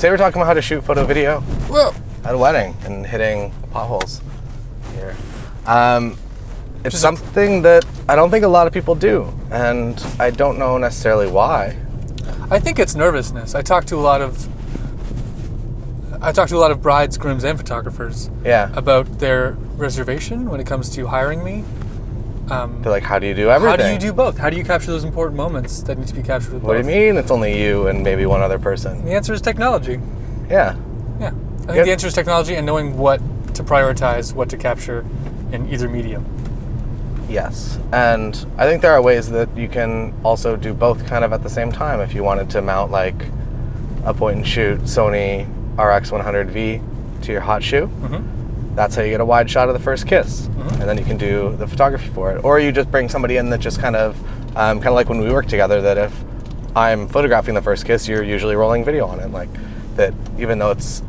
Today we're talking about how to shoot photo video Whoa. at a wedding and hitting potholes here. It's something that I don't think a lot of people do, and I don't know necessarily why. I think it's nervousness. I talk to a lot of brides, grooms, and photographers about their reservation when it comes to hiring me. They're like, how do you do everything? How do you do both? How do you capture those important moments that need to be captured with both? What do you mean it's only you and maybe one other person? The answer is technology. Yeah. Yeah. I think the answer is technology and knowing what to prioritize, what to capture in either medium. Yes. And I think there are ways that you can also do both kind of at the same time. If you wanted to mount like a point and shoot Sony RX100V to your hot shoe, that's how you get a wide shot of the first kiss. And then you can do the photography for it. Or you just bring somebody in that just kind of like when we work together, that if I'm photographing the first kiss, you're usually rolling video on it. Like that, even though it's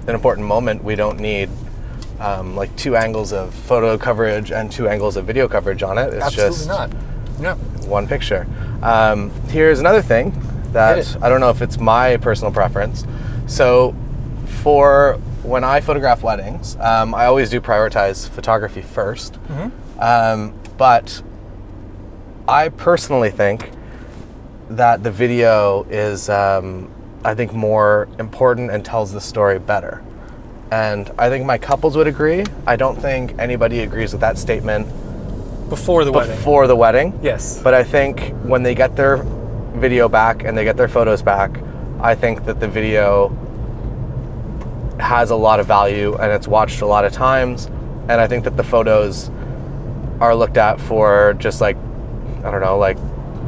an important moment, we don't need like 2 angles of photo coverage and 2 angles of video coverage on it. It's Absolutely just not. Yeah. one picture. Here's another thing that I don't know if it's my personal preference. So for when I photograph weddings, I always do prioritize photography first. But I personally think that the video is, I think, more important and tells the story better. And I think my couples would agree. I don't think anybody agrees with that statement Before the wedding. Yes. But I think when they get their video back and they get their photos back, I think that the video has a lot of value and it's watched a lot of times. And I think that the photos are looked at for just like, I don't know, like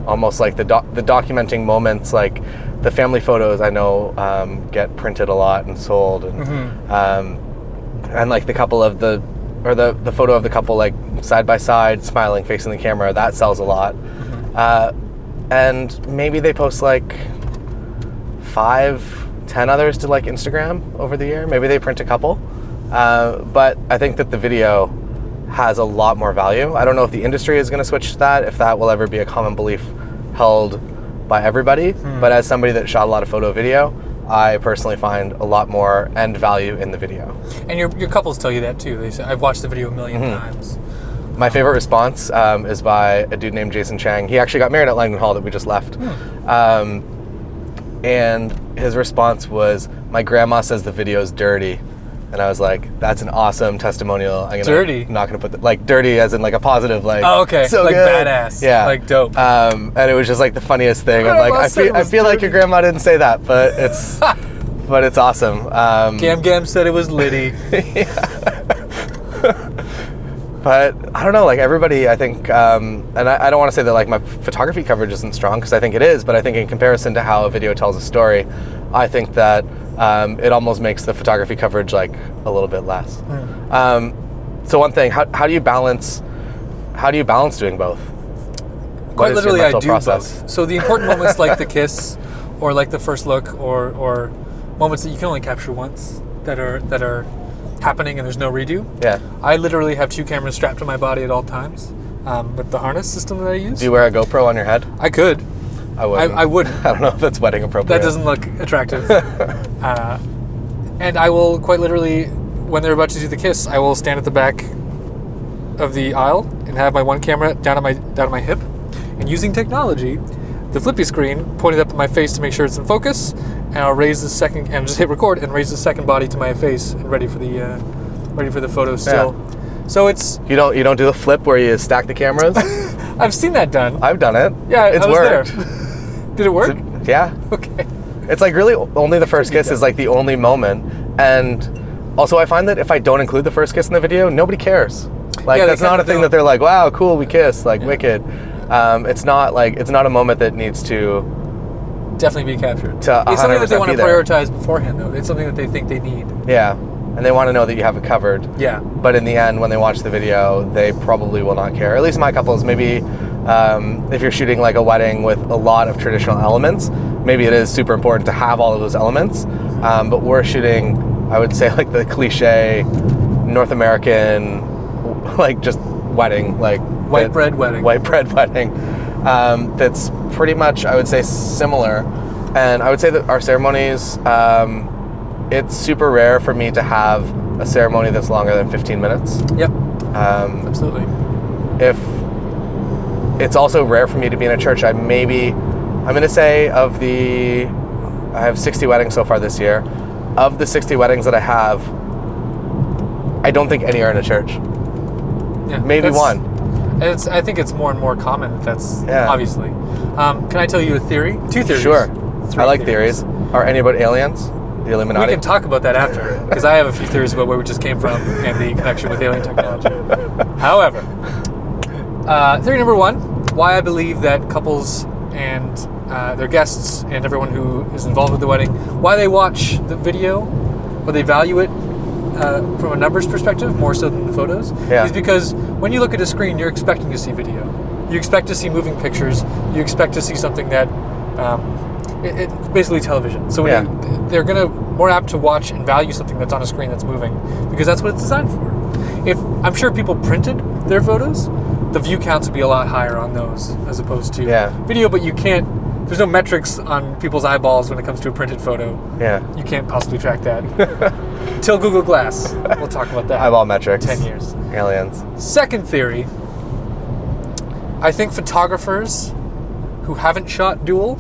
almost like the documenting moments. Like the family photos I know get printed a lot and sold, and like the couple of the photo of the couple like side by side smiling facing the camera, that sells a lot. And maybe they post like 5-10 others to like Instagram over the year. Maybe they print a couple, but I think that the video has a lot more value. I don't know if the industry is going to switch to that, if that will ever be a common belief held by everybody. But as somebody that shot a lot of photo video, I personally find a lot more end value in the video. And your couples tell you that too. They say, I've watched the video a million times. My favorite response is by a dude named Jason Chang. He actually got married at Langdon Hall that we just left. And his response was, my grandma says the video's dirty. And I was like, that's an awesome testimonial. Not gonna put like dirty as in like a positive, like, oh, okay, so like good. Badass, yeah, like dope. And it was just like the funniest thing. I'm like, I feel like your grandma didn't say that, but it's but it's awesome. Gam Gam said it was Liddy. But I don't know, like everybody, I think, and I don't want to say that like my photography coverage isn't strong, because I think it is, but I think in comparison to how a video tells a story, I think that it almost makes the photography coverage like a little bit less. So one thing, how do you balance doing both? Quite literally, I do process? both. So the important moments like the kiss, or like the first look, or moments that you can only capture once, that are happening and there's no redo. Yeah. I literally have 2 cameras strapped to my body at all times, with the harness system that I use. Do you wear a GoPro on your head? I could. I wouldn't. I wouldn't. I don't know if that's wedding appropriate. That doesn't look attractive. And I will quite literally, when they're about to do the kiss, I will stand at the back of the aisle and have my one camera down at my hip, and using technology, the flippy screen pointed up at my face to make sure it's in focus, and I'll raise the second and just hit record and raise the second body to my face and ready for the photo still. Yeah. So it's you don't do the flip where you stack the cameras. I've seen that done. I've done it. Yeah, it's worked. There. Did it work? Yeah. Okay. It's like really only the first kiss is like the only moment, and also I find that if I don't include the first kiss in the video, nobody cares. Like that's not a thing that they're like, wow, cool, we kissed, like wicked. It's not a moment that needs to definitely be captured. It's something that they want to prioritize beforehand, though. It's something that they think they need. Yeah, and they want to know that you have it covered. Yeah. But in the end, when they watch the video, they probably will not care. At least my couples, maybe if you're shooting like a wedding with a lot of traditional elements, maybe it is super important to have all of those elements. But we're shooting, I would say, like the cliche North American, like just wedding, like white bread wedding. That's pretty much, I would say, similar. And I would say that our ceremonies, it's super rare for me to have a ceremony that's longer than 15 minutes. Yep. Absolutely. If it's also rare for me to be in a church, I'm going to say I have 60 weddings so far this year. Of the 60 weddings that I have, I don't think any are in a church. Yeah, Maybe one. I think it's more and more common. That's Yeah. obviously. Can I tell you a theory? 2 theories. Sure. Three I like theories. Are any about aliens? The Illuminati? We can talk about that after, because I have a few theories about where we just came from and the connection with alien technology. However, theory number 1, why I believe that couples and their guests and everyone who is involved with the wedding, why they watch the video, or they value it from a numbers perspective more so than the photos, is because when you look at a screen, you're expecting to see video. You expect to see moving pictures. You expect to see something that it's basically television. So they're going to more apt to watch and value something that's on a screen that's moving, because that's what it's designed for. If I'm sure people printed their photos, the view counts would be a lot higher on those as opposed to video, but you can't. There's no metrics on people's eyeballs when it comes to a printed photo. Yeah. You can't possibly track that. Until Google Glass. We'll talk about that. Eyeball metrics. 10 years. Aliens. Second theory, I think photographers who haven't shot dual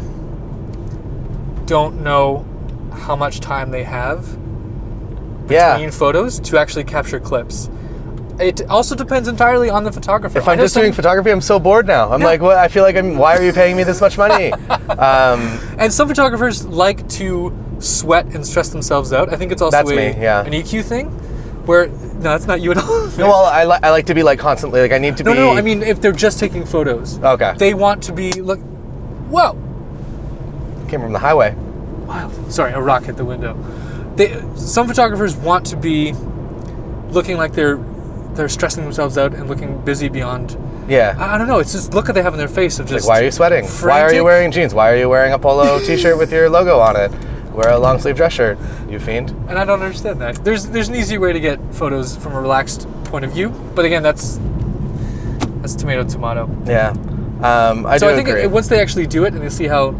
don't know how much time they have between photos to actually capture clips. It also depends entirely on the photographer. If I'm just doing photography, I'm so bored now. I'm like, what? I feel like why are you paying me this much money? And some photographers like to sweat and stress themselves out. I think it's also an EQ thing. Where, no, that's not you at all. No, well, I like to be like constantly, like I need to be... No, I mean, if they're just taking photos. Okay. They want to be, whoa. Came from the highway. Wild. Sorry, a rock hit the window. Some photographers want to be looking like they're stressing themselves out and looking busy beyond... Yeah. I don't know, it's just look that they have on their face of just... Like, why are you sweating? Frantic. Why are you wearing jeans? Why are you wearing a polo t-shirt with your logo on it? Wear a long sleeve dress shirt, you fiend. And I don't understand that. There's an easy way to get photos from a relaxed point of view, but again, that's tomato. Yeah, I think once they actually do it and they see how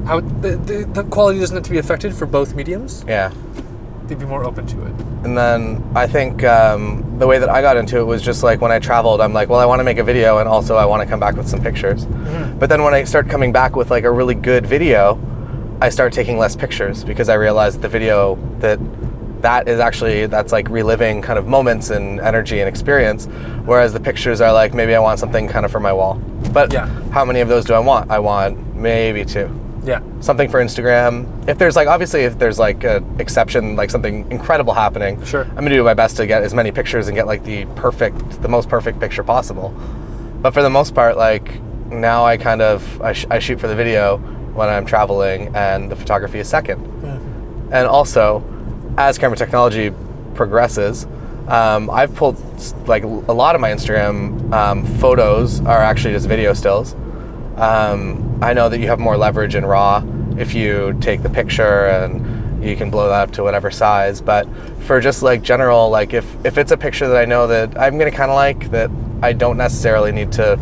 the quality doesn't have to be affected for both mediums. Yeah, they'd be more open to it. And then I think the way that I got into it was just like when I traveled, I'm like, well, I want to make a video and also I want to come back with some pictures. Mm-hmm. But then when I start coming back with like a really good video, I start taking less pictures because I realized the video that's like reliving kind of moments and energy and experience, whereas the pictures are like, maybe I want something kind of for my wall. But how many of those do I want? I want maybe 2. Yeah. Something for Instagram. If there's like, obviously if there's like an exception, like something incredible happening, sure, I'm gonna do my best to get as many pictures and get like the most perfect picture possible. But for the most part, like now I shoot for the video when I'm traveling, and the photography is second. Mm-hmm. And also, as camera technology progresses, I've pulled like a lot of my Instagram photos are actually just video stills. I know that you have more leverage in RAW if you take the picture and you can blow that up to whatever size. But for just like general, like if it's a picture that I know that I'm gonna kind of like, that I don't necessarily need to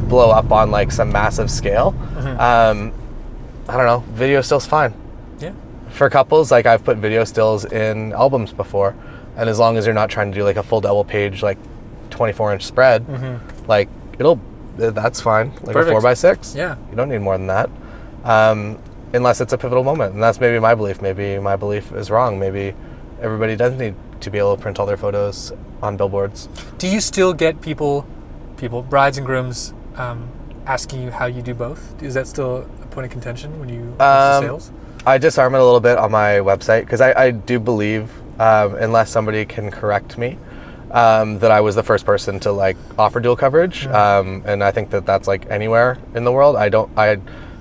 blow up on like some massive scale. Mm-hmm. I don't know, video still's fine. Yeah. For couples, like I've put video stills in albums before, and as long as you're not trying to do like a full double page, like 24-inch spread, mm-hmm, like that's fine. Like perfect. A 4x6. Yeah. You don't need more than that. Unless it's a pivotal moment. And that's maybe my belief. Maybe my belief is wrong. Maybe everybody does need to be able to print all their photos on billboards. Do you still get people, brides and grooms, asking you how you do both? Is that still a point of contention when you post sales? I disarm it a little bit on my website because I do believe, unless somebody can correct me, that I was the first person to like offer dual coverage, and I think that that's like anywhere in the world. I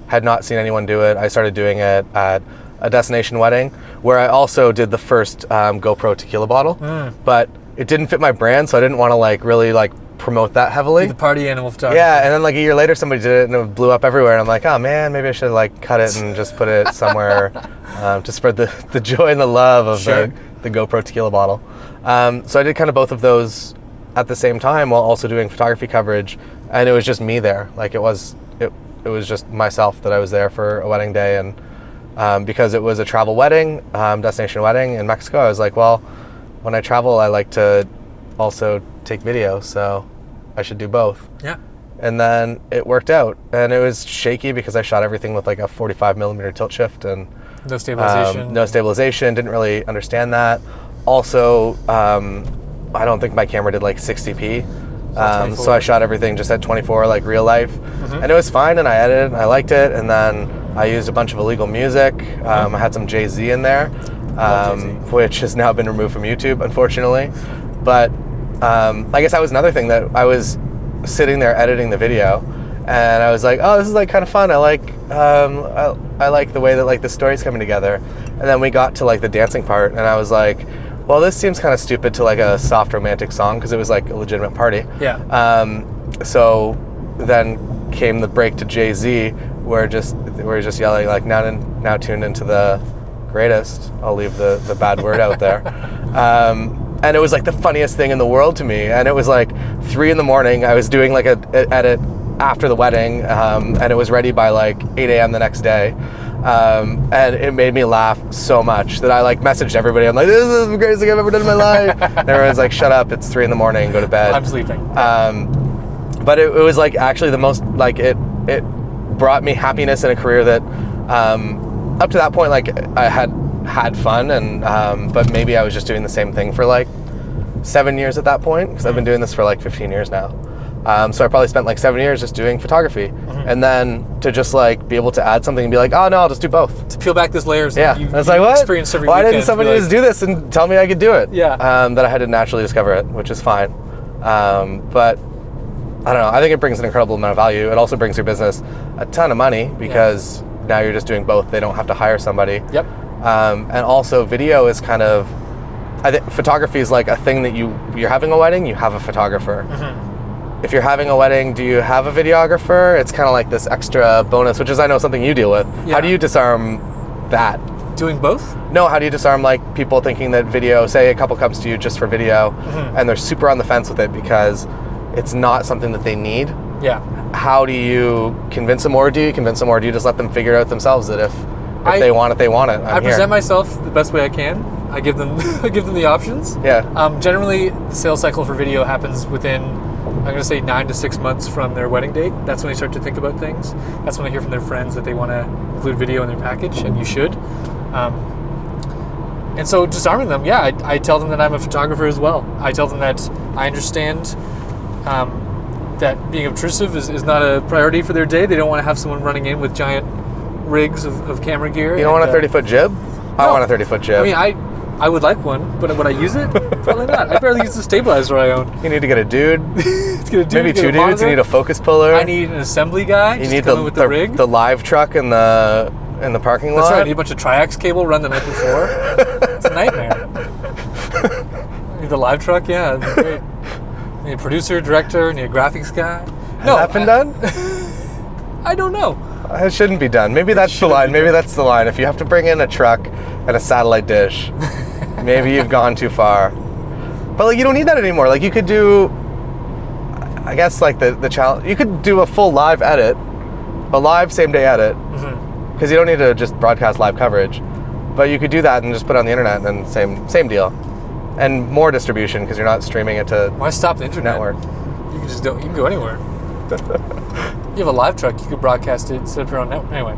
had not seen anyone do it. I started doing it at a destination wedding where I also did the first GoPro tequila bottle, but it didn't fit my brand, so I didn't want to like really like promote that heavily. The party animal photography. Yeah, and then like a year later somebody did it and it blew up everywhere, and I'm like, oh man, maybe I should like cut it and just put it somewhere to spread the joy and the love of the GoPro tequila bottle. So I did kind of both of those at the same time while also doing photography coverage, and it was just me there. Like it it was just myself that I was there for a wedding day, and because it was a travel wedding, destination wedding in Mexico, I was like, well, when I travel, I like to also take video, so I should do both. Yeah. And then it worked out, and it was shaky because I shot everything with like a 45 millimeter tilt shift and No stabilization. no stabilization. Didn't really understand that. Also, I don't think my camera did like 60p. So I shot everything just at 24, like real life, and it was fine. And I edited, and I liked it. And then I used a bunch of illegal music. I had some Jay-Z in there, which has now been removed from YouTube, unfortunately. But I guess that was another thing, that I was sitting there editing the video, and I was like, oh, this is like kind of fun. I like the way that like the story's coming together. And then we got to like the dancing part, and I was like, well, this seems kind of stupid to like a soft romantic song, because it was like a legitimate party. Yeah. So then came the break to Jay-Z, where we're just yelling like, now tuned into the greatest. I'll leave the bad word out there. And it was like the funniest thing in the world to me. And it was like 3 a.m. I was doing like an edit after the wedding, and it was ready by like 8 a.m. the next day. And it made me laugh so much that I like messaged everybody. I'm like, this is the greatest thing I've ever done in my life. And everyone's like, shut up, it's 3 a.m, go to bed. I'm sleeping. But it was like actually the most, like it brought me happiness in a career that up to that point, like I had fun, and but maybe I was just doing the same thing for like 7 years at that point, because I've been doing this for like 15 years now. So I probably spent like 7 years just doing photography, and then to just like be able to add something and be like, oh no, I'll just do both. To peel back those layers. Yeah, that I was like, what? Experienced every Why weekend, didn't somebody just do this and tell me I could do it? Yeah. That I had to naturally discover it, which is fine. But I don't know. I think it brings an incredible amount of value. It also brings your business a ton of money, because now you're just doing both. They don't have to hire somebody. Yep. And also video is kind of, I think photography is like a thing that you're having a wedding, you have a photographer. If you're having a wedding, do you have a videographer? It's kind of like this extra bonus, which is, I know, something you deal with. Yeah. How do you disarm that? Doing both? No, how do you disarm like people thinking that video, say a couple comes to you just for video, and they're super on the fence with it because it's not something that they need? Yeah. How do you convince them, or do you convince them, or do you just let them figure it out themselves, that if they want it, they want it? I present myself the best way I can. I give them the options. Yeah. Generally, the sales cycle for video happens within, I'm going to say 9 to 6 months from their wedding date. That's when they start to think about things. That's when they hear from their friends that they want to include video in their package, and you should. And so disarming them, I tell them that I'm a photographer as well. I tell them that I understand that being obtrusive is not a priority for their day. They don't want to have someone running in with giant rigs of camera gear. You don't want a 30-foot jib? I want a 30-foot jib. I mean, I would like one, but would I use it? Probably not. I barely use the stabilizer I own. You need to get a dude. Maybe get 2 a dudes. monitor. You need a focus puller. I need an assembly guy. You just need come in with the rig. the live truck in the parking lot. That's right. I need a bunch of triax cable run the night before. It's a nightmare. I need the live truck. Yeah, it'd be great. I need a producer, director. I need a graphics guy. Has that been done? I don't know. It shouldn't be done. Maybe that's the line. Maybe that's the line. If you have to bring in a truck and a satellite dish, maybe you've gone too far. But like, you don't need that anymore. Like, you could do, I guess, like the challenge. You could do a full live edit, a live same day edit, because you don't need to just broadcast live coverage. But you could do that and just put it on the internet, and then same deal, and more distribution because you're not streaming it to. Why stop the internet? Network. You can just you can go anywhere. You have a live truck. You could broadcast it, set up your own network. Anyway.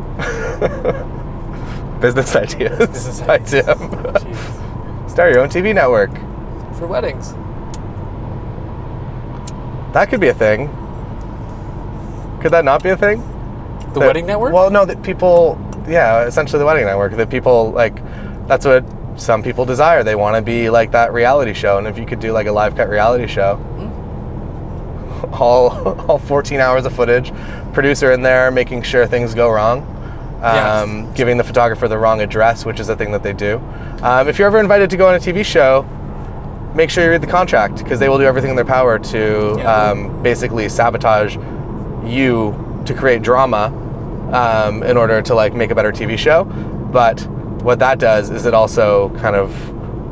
Business ideas. Business By ideas. Tim. Jeez. Start your own TV network. For weddings. That could be a thing. Could that not be a thing? The wedding network? Well, no, that people, essentially the wedding network. That people, like, that's what some people desire. They want to be like that reality show. And if you could do like a live cut reality show, all 14 hours of footage, producer in there making sure things go wrong, giving the photographer the wrong address, which is a thing that they do. If you're ever invited to go on a TV show, make sure you read the contract, because they will do everything in their power to basically sabotage you to create drama in order to like make a better TV show. But what that does is it also kind of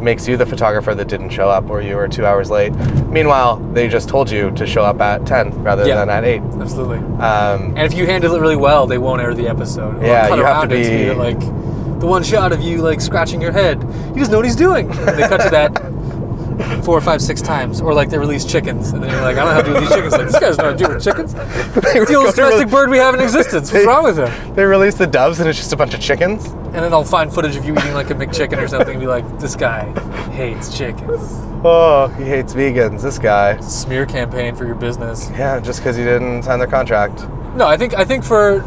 makes you the photographer that didn't show up or you were 2 hours late. Meanwhile, they just told you to show up at 10 rather than at 8. Absolutely. And if you handle it really well, they won't air the episode. Yeah, cut you have to around it be that, like, the one shot of you like scratching your head. He doesn't know what he's doing. And they cut to that 4, 5, 6 times, or like they release chickens, and then you're like, I don't know how to do with these chickens. Like, this guy's not doing with chickens. It's the oldest domestic bird we have in existence. What's wrong with him? They release the doves, and it's just a bunch of chickens. And then they'll find footage of you eating like a McChicken or something, and be like, this guy hates chickens. Oh, he hates vegans. This guy. Smear campaign for your business. Yeah, just because you didn't sign their contract. No, I think for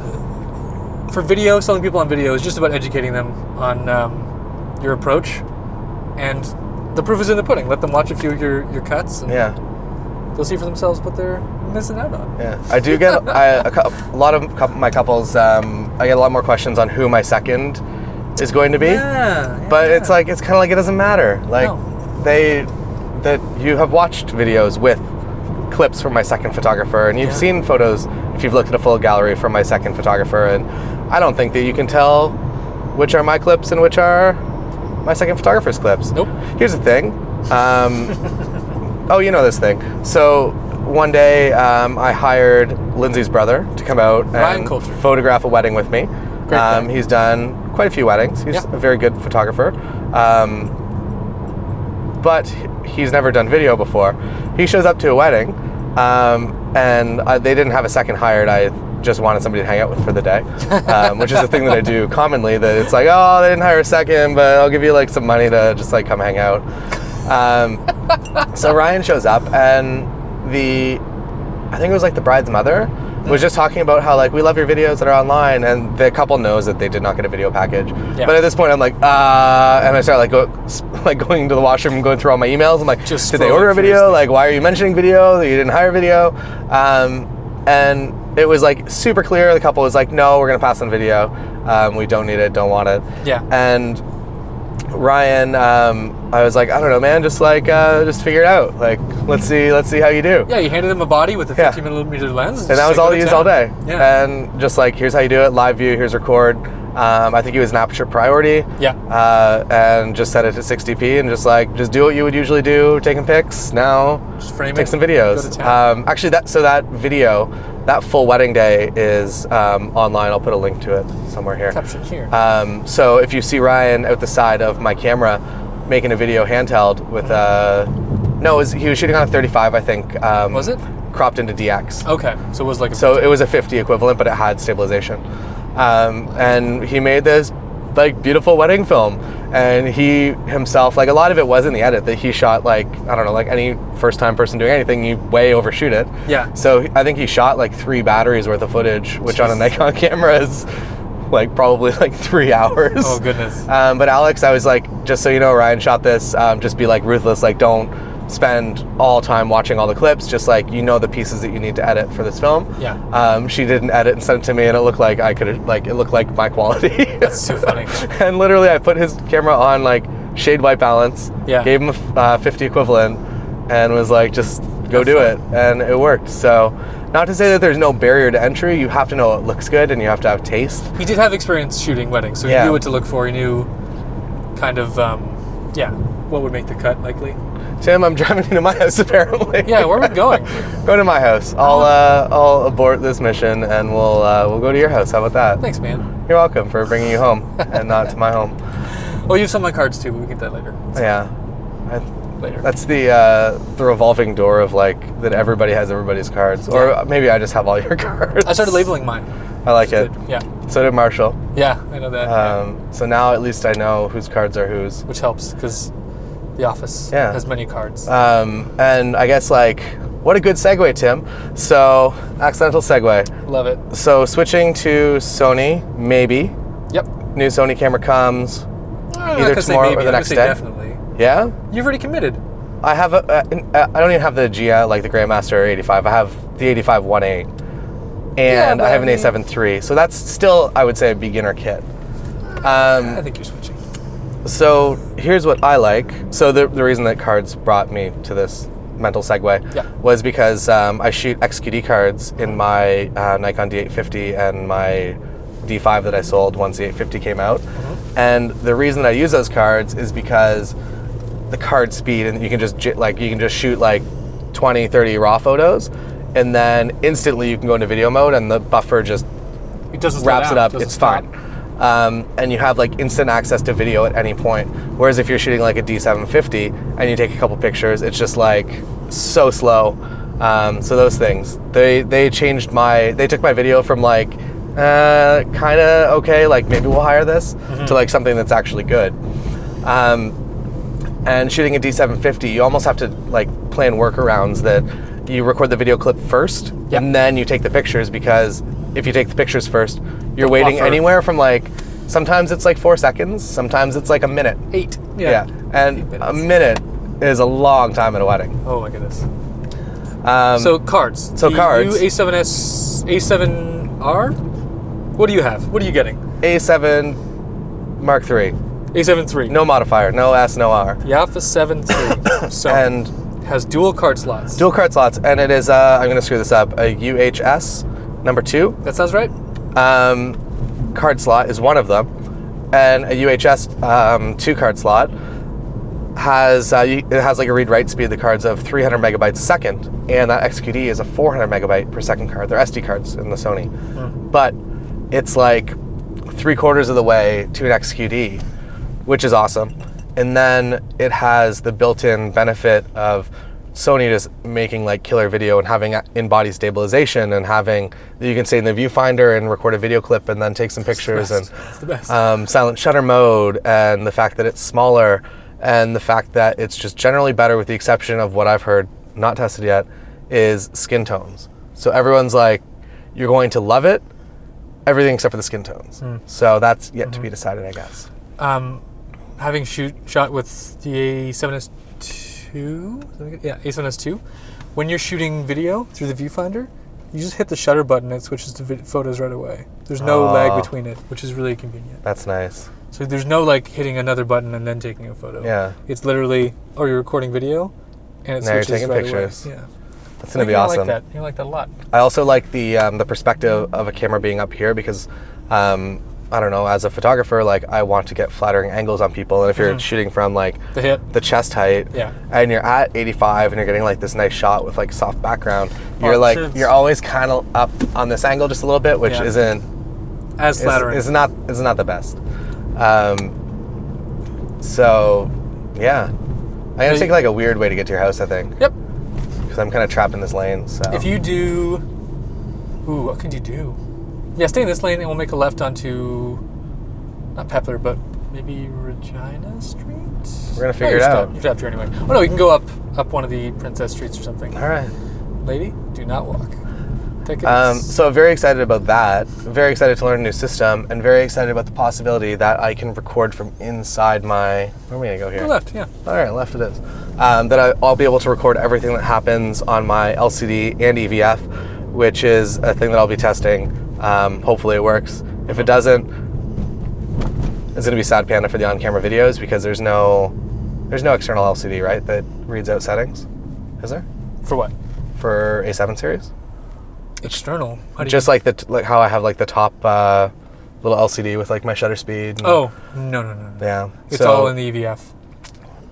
video, selling people on video is just about educating them on your approach, and the proof is in the pudding. Let them watch a few of your cuts, and they'll see for themselves what they're missing out on. Yeah, I do get a lot of my couples. I get a lot more questions on who my second is going to be. But it's like it's kind of like it doesn't matter. Like that you have watched videos with clips from my second photographer, and you've seen photos if you've looked at a full gallery from my second photographer, and I don't think that you can tell which are my clips and which are my second photographer's clips. Nope. Here's the thing. Oh, you know this thing. So one day I hired Lindsay's brother to come out and photograph a wedding with me. He's done quite a few weddings. He's a very good photographer. But he's never done video before. He shows up to a wedding, and they didn't have a second hired. I just wanted somebody to hang out with for the day, which is the thing that I do commonly, that it's like, oh, they didn't hire a second, but I'll give you like some money to just like come hang out. So Ryan shows up, and I think it was like the bride's mother was just talking about how like we love your videos that are online, and the couple knows that they did not get a video package. But at this point I'm like, and I start going to the washroom and going through all my emails. I'm like, did they order a video? Like, why are you mentioning video? That you didn't hire video? And it was like super clear. The couple was like, no, we're gonna pass on video. We don't need it, don't want it. And Ryan, I was like, I don't know, man, just figure it out. Like, let's see how you do. Yeah, you handed him a body with a 50mm lens. And that was all he used all day. And just like, here's how you do it, live view, here's record. I think it was an aperture priority. And just set it to 60p and just do what you would usually do, taking pics. Now, just frame take some videos. Actually, that video, that full wedding day is online. I'll put a link to it somewhere here. Caption here. So if you see Ryan out the side of my camera making a video handheld with he was shooting on a 35, I think. Was it? Cropped into DX. Okay, so it was like a 50. So it was a 50 equivalent, but it had stabilization. And he made this like beautiful wedding film, and he himself, like a lot of it was in the edit that he shot, like, I don't know, like any first time person doing anything, you way overshoot it. So I think he shot like 3 batteries worth of footage, which on a Nikon camera is like probably like 3 hours. Oh goodness. But Alex, I was like, just so you know, Ryan shot this, just be like ruthless, like don't spend all time watching all the clips, just like, you know, the pieces that you need to edit for this film. She did an edit and sent it to me, and it looked like it looked like my quality. That's so funny. And literally I put his camera on like shade white balance, gave him a 50 equivalent, and was like, just go do it, and it worked. So not to say that there's no barrier to entry, you have to know it looks good and you have to have taste. He did have experience shooting weddings, so he knew what to look for. He knew kind of what would make the cut likely. Tim, I'm driving into my house apparently. Yeah, where are we going? Go to my house. I'll abort this mission and we'll go to your house. How about that? Thanks, man. You're welcome for bringing you home and not to my home. Oh, you have some of my cards too, but we can get that later. Later. That's the revolving door of like that everybody has everybody's cards, or maybe I just have all your cards. I started labeling mine. I like it. Yeah. So did Marshall. Yeah, I know that. So now at least I know whose cards are whose. Which helps because the office has many cards. And I guess like, what a good segue, Tim. So, accidental segue. Love it. So switching to Sony, maybe. Yep. New Sony camera comes either tomorrow or the next day. Definitely. Yeah? You've already committed. I have I don't even have the Gia, like the Grandmaster 85. I have the 85 1.8. And I have an A7 III. So that's still, I would say, a beginner kit. I think you're switching. So here's what I like. So the reason that cards brought me to this mental segue was because I shoot XQD cards in my Nikon D850 and my D5 that I sold once the 850 came out. And the reason that I use those cards is because the card speed, and you can just shoot like 20, 30 raw photos, and then instantly you can go into video mode, and the buffer just It doesn't wraps it up. doesn't It's stop. fine. And you have like instant access to video at any point. Whereas if you're shooting like a D750 and you take a couple pictures, it's just like so slow. So those things, they took my video from like kind of okay, like maybe we'll hire this, to like something that's actually good. And shooting a D750, you almost have to like plan workarounds that you record the video clip first, and then you take the pictures, because if you take the pictures first, you're waiting buffer. anywhere from like, sometimes it's like 4 seconds, sometimes it's like a minute. 8. Yeah. And a minute is a long time at a wedding. Oh my goodness. So Cards. cards. A7S, A7R? What do you have? What are you getting? A7 Mark III. A7 III. No modifier, no S, no R. Yaffa 7 III. So And has dual card slots. dual card slots, and it is, I'm going to screw this up, a UHS number 2. That sounds right? Card slot is one of them, and a UHS 2 card slot has it has like a read-write speed of the cards of 300 megabytes a second, and that XQD is a 400 megabyte per second card. They're SD cards in the Sony, but it's like 3/4 of the way to an XQD, which is awesome. And then it has the built-in benefit of Sony just making like killer video and having in-body stabilization, and having that you can stay in the viewfinder and record a video clip and then take some pictures, It's the best. and silent shutter mode, and the fact that it's smaller, and the fact that it's just generally better, with the exception of what I've heard, not tested yet, is skin tones. So everyone's like, you're going to love it, everything except for the skin tones. So that's yet to be decided, I guess. Having shot with the A7S2, A7S2, when you're shooting video through the viewfinder, you just hit the shutter button and it switches to photos right away. There's no lag between it, which is really convenient. That's nice. So there's no like hitting another button and then taking a photo. Yeah. It's literally, oh, you're recording video, and it Now you're switches taking right pictures. away. Yeah. That's going to be I awesome. like that. You like that a lot. I also like the perspective of a camera being up here, because I don't know, as a photographer, like I want to get flattering angles on people, and if you're shooting from like The hip. the chest height, and you're at 85 and you're getting like this nice shot with like soft background, you're always kind of up on this angle just a little bit, which isn't As flattering. is not the best. So yeah, I'm gonna take like a weird way to get to your house, I think. Yep. Because I'm kind of trapped in this lane. So If you do, what could you do? Yeah, stay in this lane and we'll make a left onto, not Pepler, but maybe Regina Street? We're gonna figure it out. You're stopped here anyway. Oh no, you can go up one of the Princess Streets or something. all right. Lady, do not walk. Take it. So I'm very excited about that. Very excited to learn a new system, and very excited about the possibility that I can record from inside my. Where are we gonna go here? Go left, yeah. All right, left it is. That I'll be able to record everything that happens on my LCD and EVF, which is a thing that I'll be testing. Hopefully it works. If it doesn't, it's gonna be sad panda for the on-camera videos, because there's no external LCD, right, that reads out settings. Is there? For what? For A7 series? External. How do Just like like how I have like the top little LCD with like my shutter speed. And, Oh, no. yeah. It's So- all in the EVF.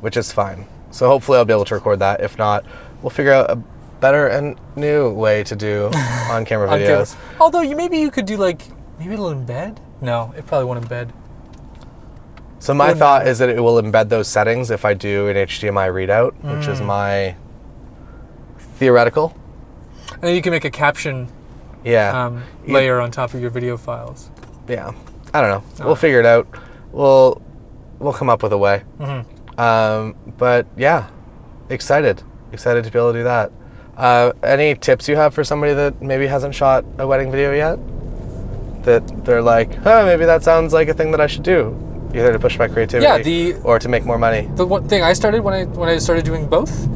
which is fine. So hopefully I'll be able to record that. If not, we'll figure out a better and new way to do on-camera On camera. videos. Although maybe you could do like, maybe it'll embed? No, it probably won't embed. So my Wouldn't thought matter. is that it will embed those settings if I do an HDMI readout, which is my theoretical. And then you can make a caption Yeah. layer on top of your video files. Yeah. I don't know. We'll figure it out. We'll come up with a way. But yeah, excited to be able to do that. Any tips you have for somebody that maybe hasn't shot a wedding video yet? That they're like, maybe that sounds like a thing that I should do, either to push my creativity or to make more money. The one thing I started when I started doing both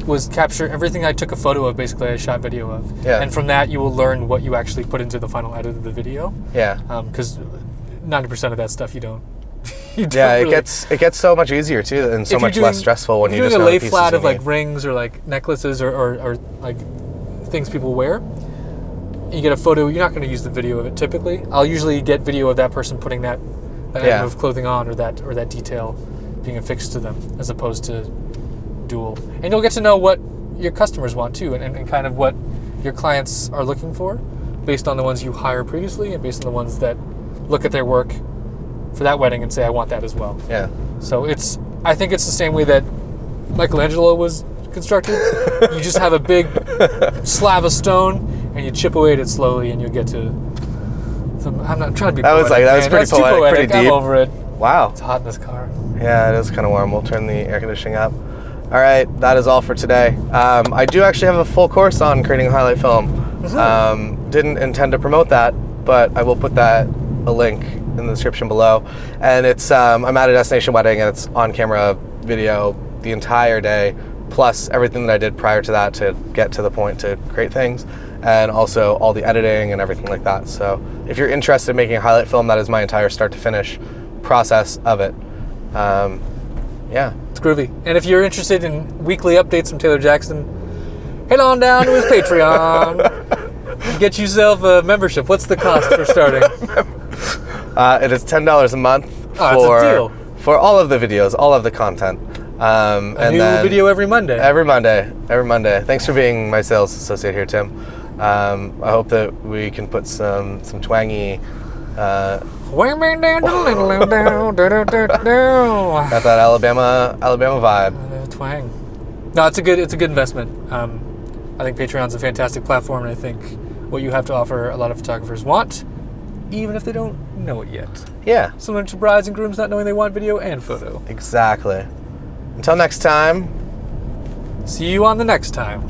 was capture everything I took a photo of. Basically, I shot video of, Yeah. and from that you will learn what you actually put into the final edit of the video. Yeah. Because 90% of that stuff you don't. Yeah, it gets so much easier too, and so much less stressful when you just doing know a the lay pieces flat you of like need. rings or like necklaces or like things people wear. You get a photo. You're not going to use the video of it typically. I'll usually get video of that person putting that item of clothing on or that detail, being affixed to them as opposed to dual. And you'll get to know what your customers want too, and kind of what your clients are looking for based on the ones you hire previously and based on the ones that look at their work for that wedding and say, I want that as well. Yeah. So I think it's the same way that Michelangelo was constructed. You just have a big slab of stone and you chip away at it slowly and you'll get to some, I'm not trying to be That was poetic, that was man. pretty That's too poetic, pretty I'm deep. over it. Wow. It's hot in this car. Yeah, it is kind of warm. We'll turn the air conditioning up. All right, that is all for today. I do actually have a full course on creating a highlight film. Didn't intend to promote that, but I will put a link in the description below. And it's I'm at a destination wedding, and it's on-camera video the entire day, plus everything that I did prior to that to get to the point to create things, and also all the editing and everything like that. So if you're interested in making a highlight film, that is my entire start to finish process of it. Yeah. It's groovy. And if you're interested in weekly updates from Taylor Jackson, head on down to his Patreon. Get yourself a membership. What's the cost for starting? It is $10 a month That's a deal. for all of the videos, all of the content. A new video every Monday. Every Monday. Thanks for being my sales associate here, Tim. I hope that we can put some twangy. Got that Alabama vibe. Twang. No, it's a good investment. I think Patreon's a fantastic platform, and I think what you have to offer a lot of photographers want, even if they don't know it yet. Yeah, Similar to brides and grooms not knowing they want video and photo. exactly. Until next time. See you on the next time.